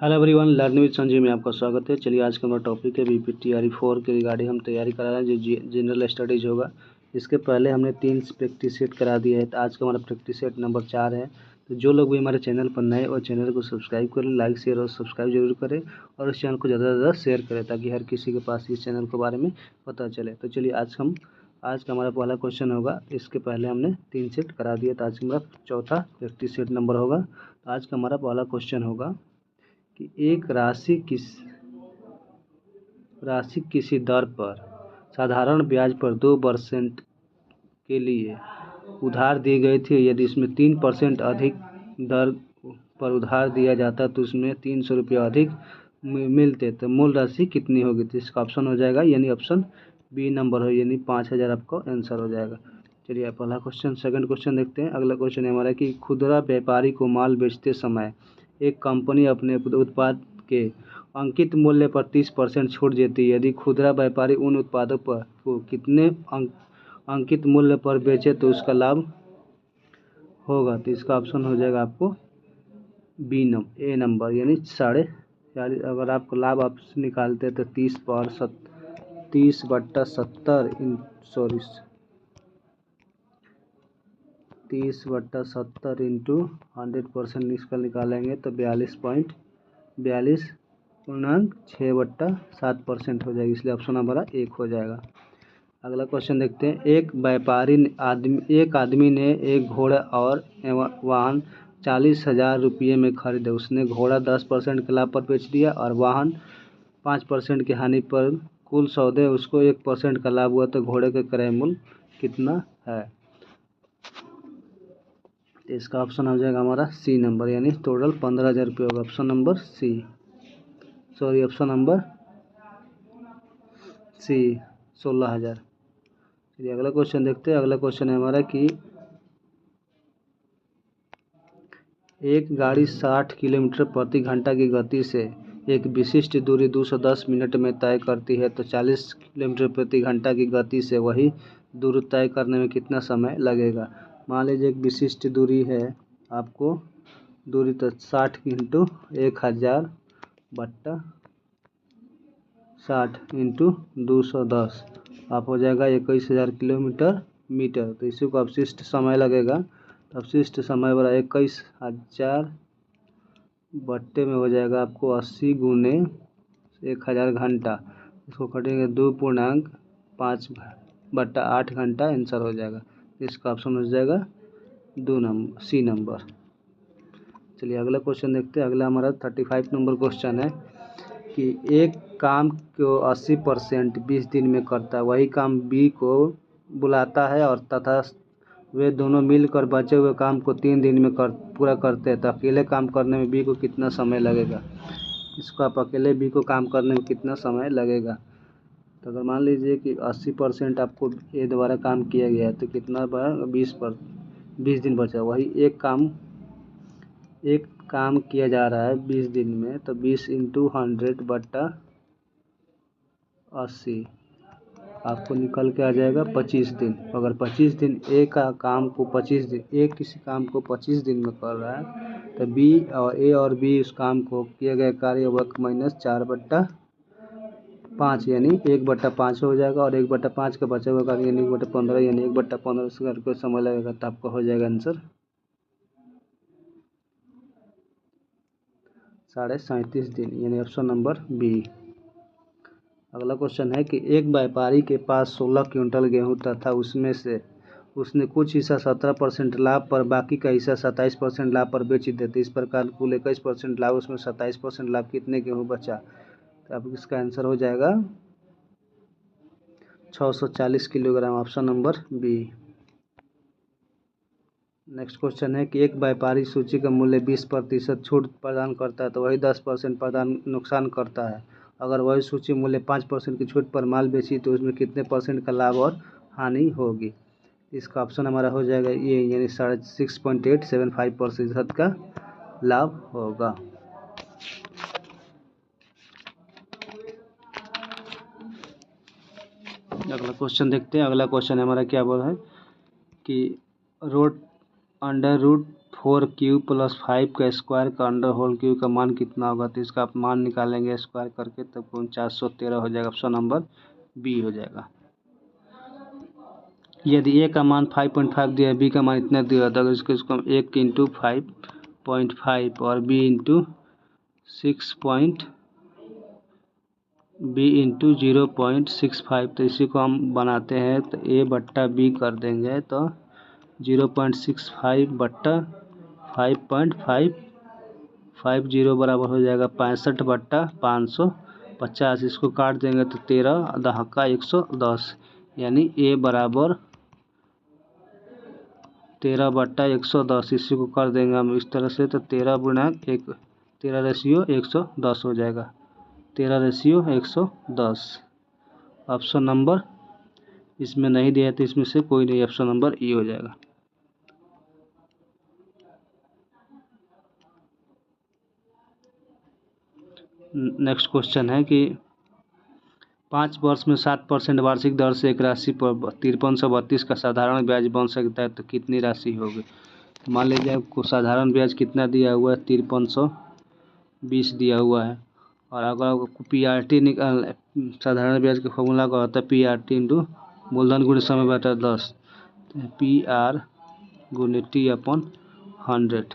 Hello everyone, learn with Sanjeev में आपका स्वागत है। चलिए आज का हमारा टॉपिक है BPTRE 4 के रिगार्डिंग हम तैयारी करा रहे हैं जो जनरल स्टडीज होगा। इसके पहले हमने 3 प्रैक्टिस सेट करा दिया है, तो आज का हमारा प्रैक्टिस सेट नंबर 4 है। तो जो लोग भी हमारे चैनल पर नए और चैनल को सब्सक्राइब करें, लाइक शेयर और सब्सक्राइब जरूर करें और इस चैनल को ज़्यादा से ज़्यादा शेयर करें ताकि हर किसी के पास इस चैनल के बारे में पता चले। तो चलिए आज का हमारा पहला क्वेश्चन होगा। इसके पहले हमने 3 सेट करा दिया, तो आज का हमारा चौथा प्रैक्टिस सेट नंबर होगा। तो आज का हमारा पहला क्वेश्चन होगा कि एक राशि किसी दर पर साधारण ब्याज पर 2% के लिए उधार दी गई थी। यदि इसमें 3% अधिक दर पर उधार दिया जाता तो उसमें 300 रुपये अधिक मिलते, तो मूल राशि कितनी होगी? तो इसका ऑप्शन हो जाएगा यानी ऑप्शन बी नंबर हो, यानी 5000 आपको आंसर हो जाएगा। चलिए पहला क्वेश्चन। सेकंड क्वेश्चन देखते हैं। अगला क्वेश्चन है हमारा कि खुदरा व्यापारी को माल बेचते समय एक कंपनी अपने उत्पाद के अंकित मूल्य पर 30% छूट देती है। यदि खुदरा व्यापारी उन उत्पादों पर को कितने अंकित मूल्य पर बेचे तो उसका लाभ होगा? तो इसका ऑप्शन हो जाएगा आपको ए नंबर यानी 40। अगर आपको लाभ आप निकालते हैं तो 30/70 इंटू 100% इसका निकालेंगे तो 42.6/7% हो जाएगी, इसलिए ऑप्शन हमारा 1 हो जाएगा। अगला क्वेश्चन देखते हैं। एक आदमी ने एक घोड़ा और वाहन 40,000 रुपये में खरीदे। उसने घोड़ा 10% के लाभ पर बेच दिया और वाहन 5% की हानि पर। कुल सौदे उसको 1% का लाभ हुआ, तो घोड़े का क्रय मूल्य कितना है? इसका ऑप्शन हो जाएगा हमारा सी नंबर यानी टोटल 15,000 रुपये होगा। Option number C 16,000। चलिए अगला क्वेश्चन देखते हैं। अगला क्वेश्चन है हमारा कि एक गाड़ी 60 किलोमीटर प्रति घंटा की गति से एक विशिष्ट दूरी 210 मिनट में तय करती है, तो 40 किलोमीटर प्रति घंटा की गति से वही दूरी तय करने में कितना समय लगेगा? मान लीजिए एक विशिष्ट दूरी है, आपको दूरी तो 60 इंटू 1000 बट्टा 60 इंटू 210 आप हो जाएगा 21,000 किलोमीटर मीटर। तो इसी को अवशिष्ट समय लगेगा, अवशिष्ट समय बड़ा 21,000 बट्टे में हो जाएगा आपको 80 गुने 1000 घंटा। इसको कटेंगे 2.5/8 घंटा, आंसर हो जाएगा। इसका ऑप्शन हो जाएगा सी नंबर। चलिए अगला क्वेश्चन देखते हैं। अगला हमारा 35 नंबर क्वेश्चन है कि एक काम को 80% 20 दिन में करता है, वही काम बी को बुलाता है और तथा वे दोनों मिलकर बचे हुए काम को 3 दिन में पूरा करते हैं, तो अकेले काम करने में बी को कितना समय लगेगा? इसको आप अकेले बी को काम करने में कितना समय लगेगा? तो अगर मान लीजिए कि 80% आपको ए द्वारा काम किया गया है तो कितना 20 दिन बचा। वही एक काम किया जा रहा है 20 दिन में, तो 20 इंटू 100 बट्टा 80 आपको निकल के आ जाएगा 25 दिन। अगर 25 दिन किसी काम को 25 दिन में कर रहा है, तो ए और बी उस काम को किया गया कार्य वर्क माइनस 4/5 यानी 1/5 हो जाएगा, और 1/5 का बचा हुआ कार्य यानी 1/15 यानी 1/15 से करके समय लगेगा, तो आपका हो जाएगा आंसर 37.5 दिन यानी ऑप्शन नंबर बी। अगला क्वेश्चन है कि एक व्यापारी के पास 16 क्विंटल गेहूं तथा उसमें से उसने कुछ हिस्सा 17% लाभ पर, बाकी का हिस्सा 27% लाभ पर बेच देते। इस प्रकार कुल 21% लाभ, उसमें 27% लाभ, कितने गेहूं बचा? तो अब इसका आंसर हो जाएगा 640 kilogram, option number B. Next question है कि एक व्यापारी सूची का मूल्य 20% छूट प्रदान करता है, तो वही 10% नुकसान करता है। अगर वही सूची मूल्य 5% की छूट पर माल बेची तो उसमें कितने % का लाभ और हानि होगी? इसका ऑप्शन हमारा हो जाएगा ये यानी 6.875% का लाभ होगा। अगला क्वेश्चन देखते हैं। अगला क्वेश्चन हमारा क्या बोल है कि √4 4q प्लस 5 का स्क्वायर का अंडर होल क्यू का मान कितना होगा। तो इसका आप मान निकालेंगे स्क्वायर करके, तब 4913 हो जाएगा। ऑप्शन नंबर बी हो जाएगा। यदि ए का मान 5.5 दिया है, बी का मान इतना दिया था, अगर इसको हम 1 इंटू 5.5 और बी इंटू 0.65, तो इसी को हम बनाते हैं तो ए बट्टा बी कर देंगे, तो 0.65 बट्टा 5.550 बराबर हो जाएगा 65 बट्टा 550। इसको काट देंगे तो 13 दहक्का 110, यानी ए बराबर 13 बट्टा 110। इसी को कर देंगे हम इस तरह से, तो 13 गुणा 1, 13 रेशियो 110 हो जाएगा। 13 रेशियो 110। ऑप्शन नंबर इसमें नहीं दिया तो इसमें से कोई नहीं, ऑप्शन नंबर ई हो जाएगा। नेक्स्ट क्वेश्चन है कि 5 वर्ष में 7% वार्षिक दर से एक राशि पर 5332 का साधारण ब्याज बन सकता है, तो कितनी राशि होगी। मान लीजिए आपको साधारण ब्याज कितना दिया हुआ है, 5320 दिया हुआ है, और अगर आपको PRT निकाल, साधारण ब्याज का फॉर्मूला का होता है PRT इंटू मूलधन गुणे समय बटा 10, PR गुणे T अपन 100,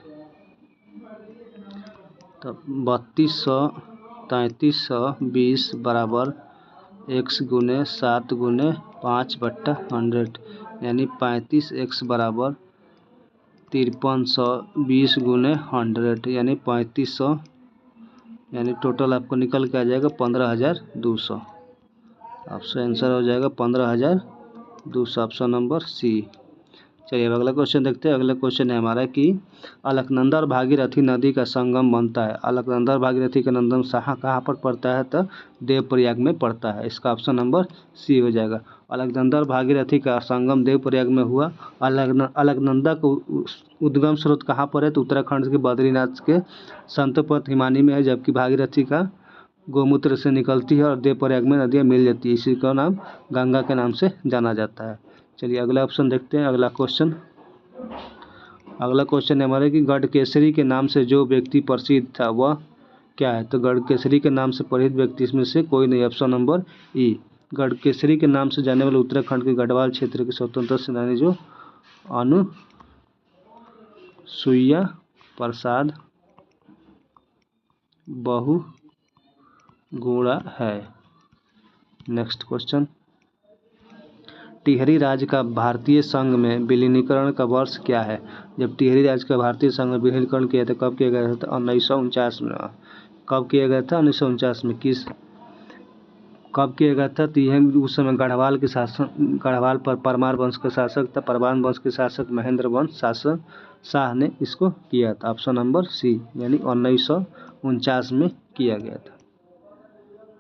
तो 3200 3320 बराबर x गुने 7 गुने 5 बट्टा 100, यानी 35x बराबर 5320 गुने 100, यानी 3500, यानी टोटल आपको निकल के आ जाएगा 15200। आपका आंसर हो जाएगा 15200, ऑप्शन नंबर सी। चलिए अब अगला क्वेश्चन देखते हैं। अगला क्वेश्चन है हमारा कि अलकनंदा और भागीरथी नदी का संगम बनता है। अलकनंदा और भागीरथी का संगम कहाँ पर पड़ता है, तो देवप्रयाग में पड़ता है। इसका ऑप्शन नंबर सी हो जाएगा। अलकनंदा और भागीरथी का संगम देवप्रयाग में हुआ। अलकनंदा को उद्गम स्रोत कहाँ पर है, तो उत्तराखंड के बद्रीनाथ के संतपथ हिमानी में है, जबकि भागीरथी का गोमूत्र से निकलती है और देवप्रयाग में नदियाँ मिल जाती है। इसी का नाम गंगा के नाम से जाना जाता है। चलिए अगला ऑप्शन देखते हैं। अगला क्वेश्चन है हमारे कि गढ़केसरी के नाम से जो व्यक्ति प्रसिद्ध था वह क्या है। तो गढ़केसरी के नाम से प्रसिद्ध व्यक्ति इसमें से कोई नहीं, ऑप्शन नंबर ई। गढ़केसरी के नाम से जाने वाले उत्तराखंड के गढ़वाल क्षेत्र के स्वतंत्रता सेनानी जो अनुसुईया प्रसाद बहुगुणा है। नेक्स्ट क्वेश्चन, टिहरी राज्य का भारतीय संघ में विलीनीकरण का वर्ष क्या है। जब टिहरी राज्य का भारतीय संघ में विलीनीकरण किया था, कब किया गया था, 1949 में। कब किया गया था, 1949 में। कब किया गया था, तो यह उस समय गढ़वाल के शासन, गढ़वाल पर परमार वंश का शासक था, परमार वंश के शासक महेंद्र वंश शाह ने इसको किया था। ऑप्शन नंबर सी, यानी 1949 में किया गया था।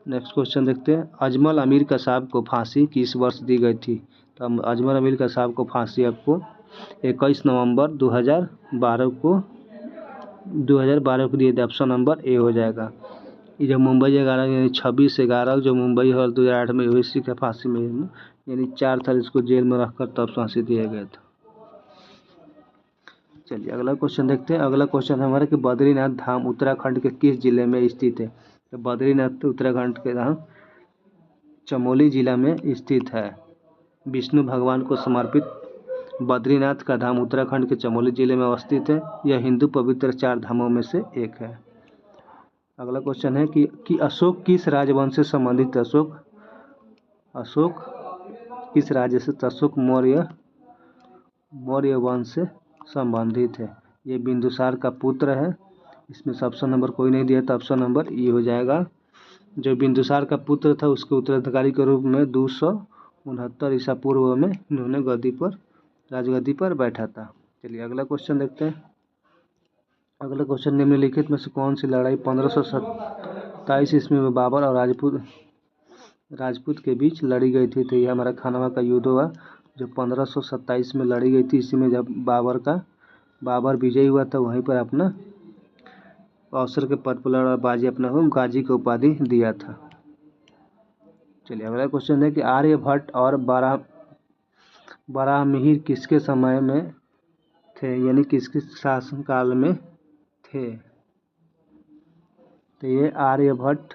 नेक्स्ट क्वेश्चन देखते हैं। अजमल अमीर कसाब को फांसी किस वर्ष दी गई थी। तो अजमल अमीर कसाब को फांसी आपको 21 नवंबर 2012 को दिए थे। ऑप्शन नंबर ए हो जाएगा। ये जो मुंबई 11 यानी 26/11 जो मुंबई हॉल 2008 में हुई, इसी का फांसी में यानी 4 साल इसको जेल में रखकर तब फांसी दिया गया था। चलिए अगला क्वेश्चन देखते हैं। अगला क्वेश्चन हमारा कि बद्रीनाथ धाम उत्तराखंड के किस जिले में स्थित है। तो बद्रीनाथ उत्तराखंड के धाम चमोली जिला में स्थित है। विष्णु भगवान को समर्पित बद्रीनाथ का धाम उत्तराखंड के चमोली जिले में अवस्थित है। यह हिंदू पवित्र 4 धामों में से एक है। अगला क्वेश्चन है कि अशोक किस राजवंश से संबंधित है। अशोक किस राज्य से, अशोक मौर्य वंश से संबंधित है। ये बिंदुसार का पुत्र है। इसमें से ऑप्शन नंबर कोई नहीं दिया, तो ऑप्शन नंबर ई हो जाएगा। जो बिंदुसार का पुत्र था उसके उत्तराधिकारी के रूप में 269 ईसा पूर्व में इन्होंने राजगद्दी पर बैठा था। चलिए अगला क्वेश्चन देखते हैं। अगला क्वेश्चन, निम्नलिखित में से कौन सी लड़ाई 1527 ईस्वी में बाबर और राजपूत के बीच लड़ी गई थी। तो यह हमारा खानवा का युद्ध हुआ जो 1527 में लड़ी गई थी। इसी में जब बाबर विजयी हुआ था, वहीं पर अपना अवसर के पद पर लड़ा, बाजी अपना को गाजी की उपाधि दिया था। चलिए अगला क्वेश्चन है कि आर्यभट्ट और बराहमिहिर किसके समय में थे, यानी किसके शासनकाल में थे? तो ये आर्यभट्ट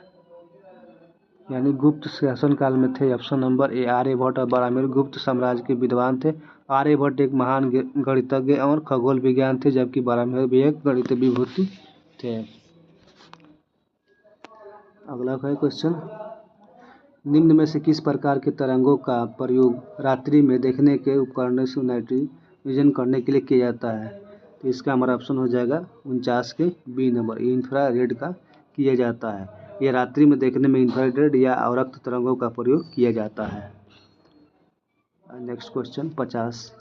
यानी गुप्त शासनकाल में थे। ऑप्शन नंबर ए आर्यभट्ट और बरामिर गुप्त साम्राज्य के विद्वान थे। आर्यभट्ट एक महान गणितज्ञ और खगोल विज्ञान थे, जबकि बरामिर भी एक गणित विभूति थे। अगला है क्वेश्चन, निम्न में से किस प्रकार के तरंगों का प्रयोग रात्रि में देखने के उपकरणों से नाइट विजन करने के लिए किया जाता है? तो इसका हमारा ऑप्शन हो जाएगा 49 के बी नंबर, इंफ्रारेड का किया जाता है। यह रात्रि में देखने में इंफ्रारेड या अवरक्त तरंगों का प्रयोग किया जाता है। नेक्स्ट क्वेश्चन 50,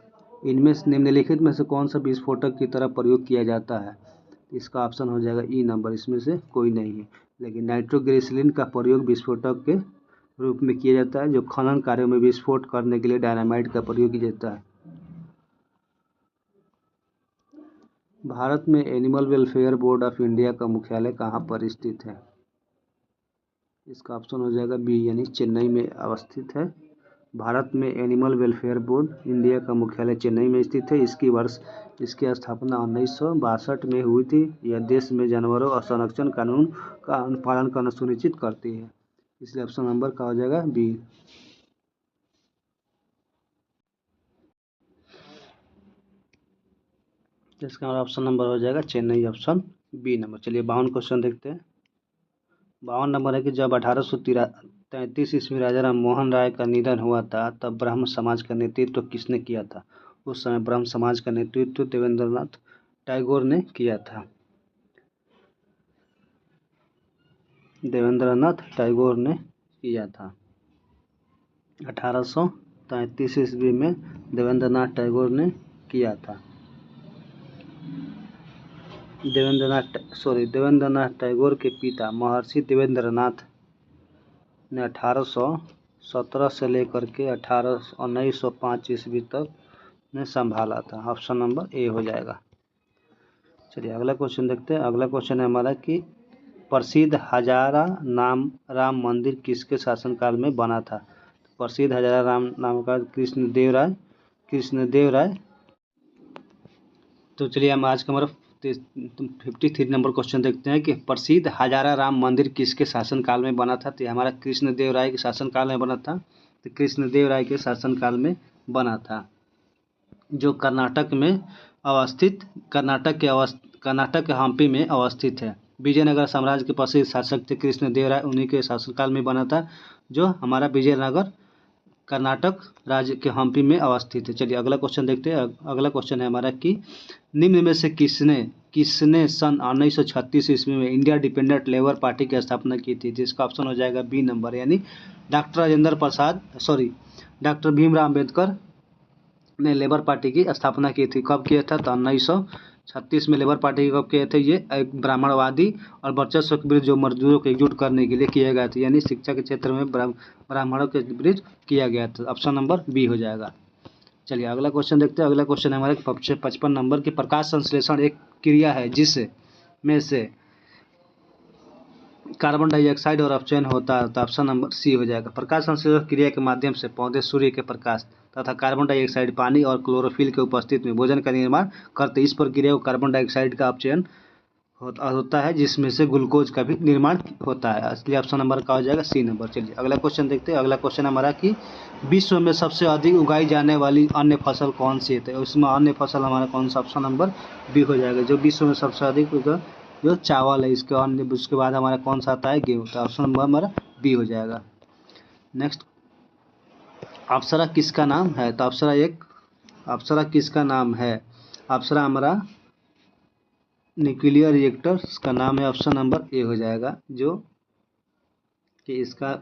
इनमें से निम्नलिखित में से कौन सा विस्फोटक की तरह प्रयोग किया जाता है? इसका ऑप्शन हो जाएगा ई नंबर, इसमें से कोई नहीं है। लेकिन नाइट्रोग्लिसरीन का प्रयोग विस्फोटक के रूप में किया जाता है, जो खनन कार्यों में विस्फोट करने के लिए डायनामाइट का प्रयोग किया जाता है। भारत में animal welfare board of India का मुख्यालय कहाँ पर स्थित है? इसका ऑप्शन हो जाएगा बी, यानी चेन्नई में अवस्थित है। भारत में एनिमल वेलफेयर बोर्ड इंडिया का मुख्यालय चेन्नई में स्थित है। इसकी स्थापना 1962 में हुई थी। यह देश में जानवरों और संरक्षण कानून का पालन करना सुनिश्चित करती है। इसलिए ऑप्शन नंबर का हो जाएगा बी। इसका ऑप्शन नंबर हो जाएगा चेन्नई, ऑप्शन बी नंबर। चलिए 52 क्वेश्चन देखते हैं। 52 नंबर है कि जब 1833 ईस्वी राजा राम मोहन राय का निधन हुआ था, तब ब्रह्म समाज का नेतृत्व किसने किया था? उस समय ब्रह्म समाज का नेतृत्व देवेंद्रनाथ टैगोर ने किया था। देवेंद्रनाथ टैगोर ने किया था। 1833 ईस्वी में देवेंद्रनाथ टैगोर ने किया था। देवेंद्रनाथ टैगोर के पिता महर्षि देवेंद्रनाथ ने 1817 से लेकर के 1905 ईस्वी तक ने संभाला था। ऑप्शन नंबर ए हो जाएगा। चलिए अगला क्वेश्चन देखते हैं। अगला क्वेश्चन है हमारा कि प्रसिद्ध हजारा नाम राम मंदिर किसके शासनकाल में बना था? प्रसिद्ध हजारा राम नाम का कृष्णदेव राय। तो चलिए हम आज का हमारा 53 नंबर क्वेश्चन देखते हैं कि प्रसिद्ध हजारा राम मंदिर किसके शासनकाल में बना था? तो हमारा कृष्णदेव राय के शासनकाल में बना था। तो कृष्णदेव राय के शासनकाल में बना था, जो कर्नाटक में अवस्थित कर्नाटक के हम्पी में अवस्थित है। विजयनगर साम्राज्य के प्रसिद्ध शासक थे कृष्णदेव राय, उन्हीं के शासनकाल में बना था, जो हमारा विजयनगर कर्नाटक राज्य के हम्पी में अवस्थित है। चलिए अगला क्वेश्चन देखते हैं। अगला क्वेश्चन है हमारा कि निम्न में से किसने सन 1936 ईस्वी में इंडिया डिपेंडेंट लेबर पार्टी की स्थापना की थी? जिसका ऑप्शन हो जाएगा बी नंबर, यानी डॉक्टर भीमराव अम्बेडकर ने लेबर पार्टी की स्थापना की थी। कब किया था? तो 1936 में लेबर पार्टी कब किए थे? ये एक ब्राह्मणवादी और वर्चस्व के विरुद्ध जो मजदूरों को एकजुट करने के लिए किया गया था, यानी शिक्षा के क्षेत्र में ब्राह्मणों के विरुद्ध किया गया था। ऑप्शन नंबर बी हो जाएगा। चलिए अगला क्वेश्चन देखते हैं। अगला क्वेश्चन है हमारे 55 नंबर की प्रकाश संश्लेषण एक क्रिया है जिसमें से कार्बन डाइऑक्साइड और अपचयन होता है। तो ऑप्शन नंबर सी हो जाएगा। प्रकाश संश्लेषण क्रिया के माध्यम से पौधे सूर्य के प्रकाश तथा कार्बन डाइऑक्साइड, पानी और क्लोरोफिल के उपस्थिति में भोजन का निर्माण करते। इस प्रक्रिया को कार्बन डाइऑक्साइड का अपचयन होता है, जिसमें से ग्लूकोज का भी निर्माण होता है। इसलिए ऑप्शन नंबर का हो जाएगा सी नंबर। चलिए अगला क्वेश्चन देखते हैं। अगला क्वेश्चन हमारा कि विश्व में सबसे अधिक उगाई जाने वाली अन्य फसल कौन सी है? तो उसमें अन्य फसल हमारा कौन सा? ऑप्शन नंबर बी हो जाएगा। जो विश्व में सबसे अधिक जो चावल है, उसके बाद हमारा कौन सा आता है? गेहूँ। तो ऑप्शन नंबर हमारा बी हो जाएगा। नेक्स्ट, अप्सरा किसका नाम है? तो अप्सरा किसका नाम है? अप्सरा हमारा न्यूक्लियर रिएक्टर का नाम है। ऑप्शन नंबर ए हो जाएगा। जो कि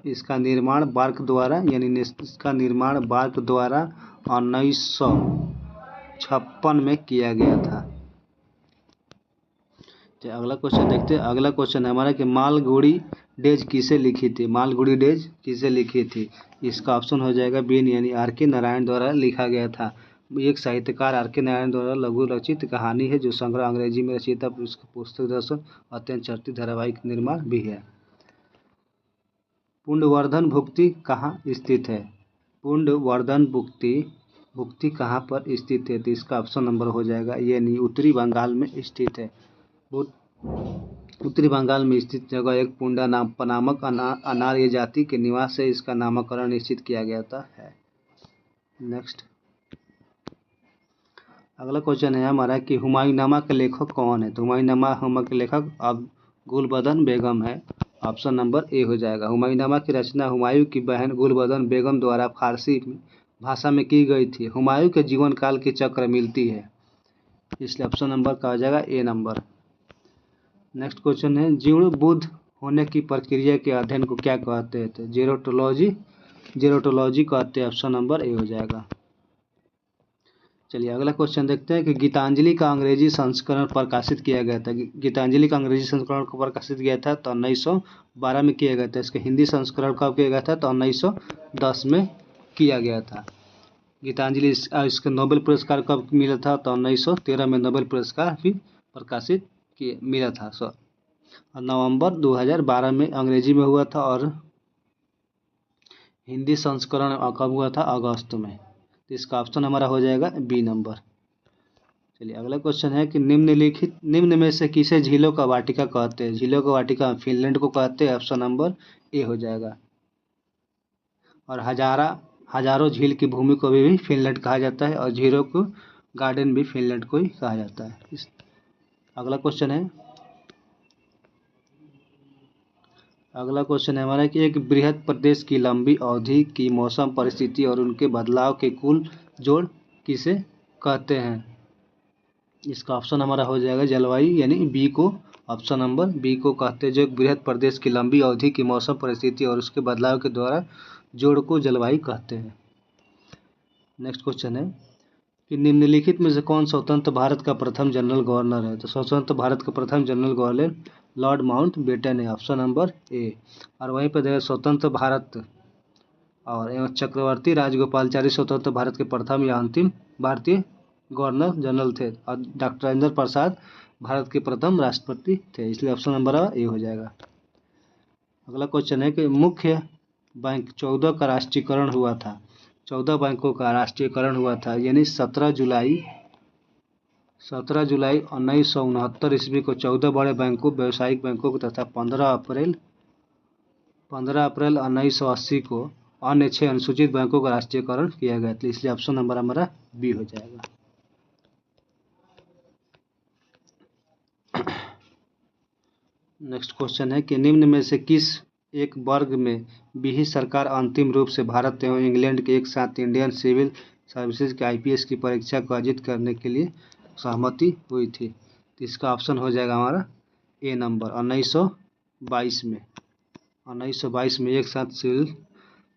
इसका निर्माण बार्क द्वारा 1956 में किया गया था। तो अगला क्वेश्चन देखते हैं। अगला क्वेश्चन है हमारा कि मालगुडी डेज किसे लिखी थी? मालगुडी डेज किसे लिखी थी? इसका ऑप्शन हो जाएगा बी, यानी आर के नारायण द्वारा लिखा गया था। एक साहित्यकार आर के नारायण द्वारा लघु रचित कहानी है, जो संग्रह अंग्रेजी में रचित पुस्तक दर्शन अत्यंत चर्चित धारावाहिक निर्माण भी है। पुंडवर्धन भुक्ति कहाँ स्थित है? पुंडवर्धन भुक्ति भुक्ति कहाँ पर स्थित है? तो इसका ऑप्शन नंबर हो जाएगा ये नहीं, उत्तरी बंगाल में स्थित है। उत्तरी बंगाल में स्थित जगह एक पुंडा नामक अनार्य जाति के निवास से इसका नामकरण निश्चित किया गया है। नेक्स्ट अगला क्वेश्चन है हमारा कि हुमायूंनामा के लेखक कौन है? तो हुमायूंनामा के लेखक अब गुलबदन बेगम है। ऑप्शन नंबर ए हो जाएगा। हुमायूंनामा की रचना हुमायूं की बहन गुलबदन बेगम द्वारा फारसी भाषा में की गई थी। हुमायूं के जीवन काल की चक्र मिलती है, इसलिए ऑप्शन नंबर का हो जाएगा ए नंबर। नेक्स्ट क्वेश्चन है जीर्ण बुद्ध होने की प्रक्रिया के अध्ययन को क्या कहते हैं? तो जेरोटोलॉजी कहते हैं। ऑप्शन नंबर ए हो जाएगा। चलिए अगला क्वेश्चन देखते हैं कि गीतांजलि का अंग्रेजी संस्करण प्रकाशित किया गया था। गीतांजलि का अंग्रेजी संस्करण को प्रकाशित किया था तो 1912 में किया गया था। इसका हिंदी संस्करण कब किया गया था? तो 1910 में किया गया था। गीतांजलि इसका नोबेल पुरस्कार कब मिला था? तो 1913 में नोबेल पुरस्कार भी प्रकाशित मिला था। और नवंबर 2012 में अंग्रेजी में हुआ था और हिंदी संस्करण कब हुआ था? अगस्त में। तो इसका ऑप्शन हमारा हो जाएगा बी नंबर। चलिए अगला क्वेश्चन है कि निम्न में से किसे झीलों का वाटिका कहते हैं? झीलों का वाटिका फिनलैंड को कहते हैं। ऑप्शन नंबर ए हो जाएगा। और हजारों झील की भूमि को भी फिनलैंड कहा जाता है और झीलों को गार्डन भी फिनलैंड को ही कहा जाता है। अगला क्वेश्चन है हमारा कि एक बृहद प्रदेश की लंबी अवधि की मौसम परिस्थिति और उनके बदलाव के कुल जोड़ किसे कहते हैं? इसका ऑप्शन हमारा हो जाएगा जलवायु, यानी बी को। ऑप्शन नंबर बी को कहते हैं। जो एक बृहद प्रदेश की लंबी अवधि की मौसम परिस्थिति और उसके बदलाव के द्वारा जोड़ को जलवायु कहते हैं। नेक्स्ट क्वेश्चन है कि निम्नलिखित में से कौन स्वतंत्र भारत का प्रथम जनरल गवर्नर है? तो स्वतंत्र भारत का प्रथम जनरल गवर्नर लॉर्ड माउंटबेटन है। Option number A. और वहीं पर देखिए स्वतंत्र भारत और एवं चक्रवर्ती राजगोपालचारी स्वतंत्र भारत के प्रथम या अंतिम भारतीय गवर्नर जनरल थे। और डॉक्टर राजेंद्र प्रसाद भारत के प्रथम राष्ट्रपति थे, इसलिए ऑप्शन नंबर ए हो जाएगा। अगला क्वेश्चन है कि मुख्य बैंक 14 का राष्ट्रीयकरण हुआ था। 14 बैंकों का राष्ट्रीयकरण हुआ था, यानी 17 जुलाई 1969 ईस्वी को 14 बड़े बैंकों, व्यावसायिक बैंकों को तथा 15 अप्रैल 1980 को अन्य 6 अनुसूचित बैंकों का राष्ट्रीयकरण किया गया था, इसलिए ऑप्शन नंबर हमारा बी हो जाएगा। नेक्स्ट क्वेश्चन है कि निम्न में से किस एक वर्ग में भी सरकार अंतिम रूप से भारत एवं इंग्लैंड के एक साथ इंडियन सिविल सर्विसेज के IPS की परीक्षा को आयोजित करने के लिए सहमति हुई थी? तो इसका ऑप्शन हो जाएगा हमारा ए नंबर। 1922 में एक साथ सिविल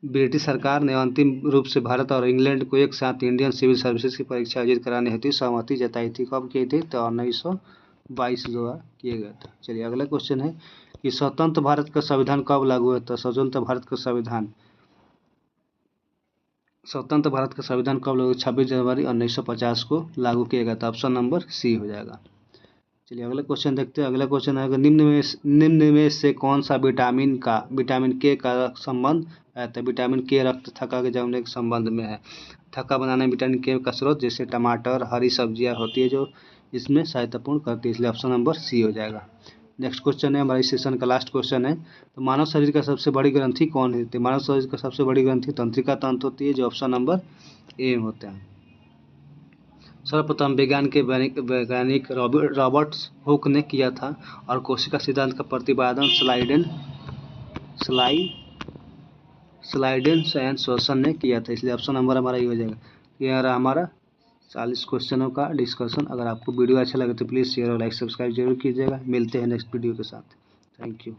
ब्रिटिश सरकार ने अंतिम रूप से भारत और इंग्लैंड को एक साथ इंडियन सिविल सर्विसेज की परीक्षा आयोजित कराने हेतु सहमति जताई थी। कब की थी? तो 1922 द्वारा किया गया था। चलिए अगला क्वेश्चन है कि स्वतंत्र भारत का संविधान कब लागू हुआ था? स्वतंत्र भारत का संविधान कब लागू? 26 जनवरी 1950 को लागू किया गया था। ऑप्शन नंबर सी हो जाएगा। चलिए अगला क्वेश्चन देखते हैं। अगला क्वेश्चन है निम्न में से कौन सा विटामिन के का संबंध है? तो विटामिन के रक्त थक्का के जमने के संबंध में है। थक्का बनाने में विटामिन के का स्रोत जैसे टमाटर, हरी सब्जियां होती है जो इसमें सहायतापूर्ण करती है, इसलिए ऑप्शन नंबर सी हो जाएगा। नेक्स्ट क्वेश्चन है हमारे इस सेशन का लास्ट क्वेश्चन है, तो मानव शरीर का सबसे बड़ी ग्रंथि कौन है? तो मानव शरीर का सबसे बड़ी ग्रंथि तंत्रिका तंत्र होती है, जो ऑप्शन नंबर ए होता है। सर्वप्रथम विज्ञान के वैज्ञानिक रॉबर्ट हुक ने किया था और कोशिका सिद्धांत का प्रतिपादन स्लाइडेन ने किया था, इसलिए ऑप्शन नंबर हमारा ये हो जाएगा। ये रहा हमारा 40 क्वेश्चनों का डिस्कशन। अगर आपको वीडियो अच्छा लगे तो प्लीज़ शेयर और लाइक सब्सक्राइब जरूर कीजिएगा। मिलते हैं नेक्स्ट वीडियो के साथ। Thank you.